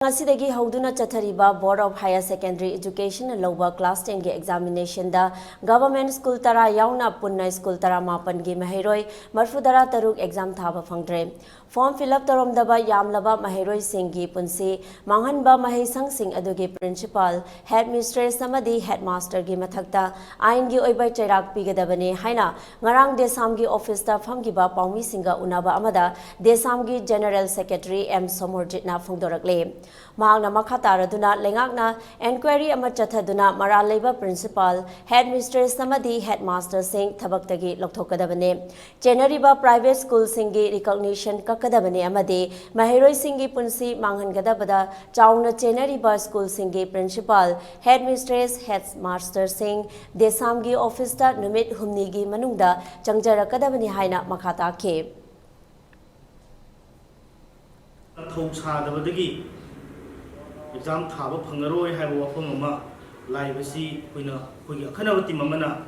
Ngasi hauduna chathariba Board of Higher Secondary Education lower class 10 ge examination da government school tara yauna punna school tara mapan ge maheiroi marfudara taruk exam thaba fangkhidre form fill up tarom daba yamlaba maheiroi singi punsi manghanba maheisang sing aduge principal headmistress samadi headmaster ge mathakta ain gi oibai chairak pigadabane haina ngarang desam gi office ta famgiba paumi singa unaba amada desam gi general secretary M Somorjit na phongdorakle Mahangna Makataraduna Lengakna Enquiry Amachathaduna Maraleba Principal Headmistress Samadi Headmaster Singh Thabaktagi Loktokadabane Generiba Private School Singi Recognition Kakadabane Amade Maheiroi Singi Punsi Manghangadabada Chauna Generiba School Singi Principal Headmistress Headmaster Singh Desamgi Office ta Numit Humnigi Manungda Changjarakadabane Haina Makata ke Exam thaba phangaroi haiba wafam ama laibasi koina kogi akhana team amana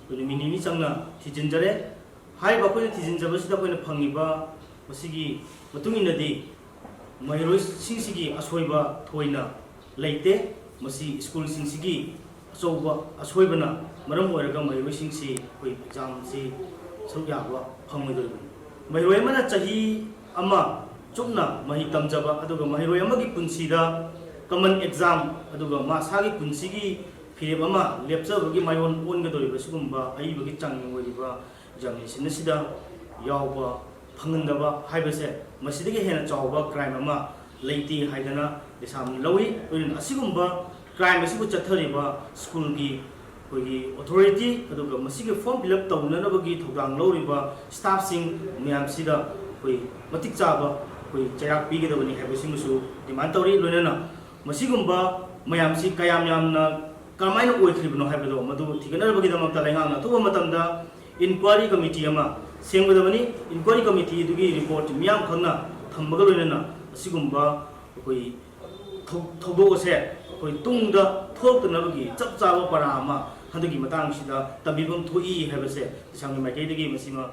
koina minini changna thijinjare haiba koina thijinjabasida koina phangiba masigi matungina di maheiroi singsigi asoiba thoina leite masi school singsigi asoba asoibana maram oiraga maheiroi singsi koi exam si srugyawa phangmidoi maheiroi mana chahi ama chukna mahi tamjaba aduga maheiroi amagi punsida common exam aduga masagi punsigi philip ama lepcha bagi mayon on ga doriba sugumba ai bagi changning woriba examination sida yawba phangandaba haibase masidagi hena chawba crime ama leiti haidana desam lawi oin asigumba crime asibu chathariba school gi kogi authority aduga masigi form fill up tawna bagi thogang loriba staff sing myam sida koi matik chaba koi chayak pigedabani haibasing su demand tori loinana Masigumba mayamsi kayam yamna kamaina oikribno haibado madu thiganarbagi damakta lengangna thuba matamda inquiry committee ama sengbadabani inquiry committee dugi report miyam khangna thambaga loinana asigumba koi thogose koi tungda thoktanabagi chap chaba para ama handagi matang sida tabibam thui haibase samgi makai dagi masima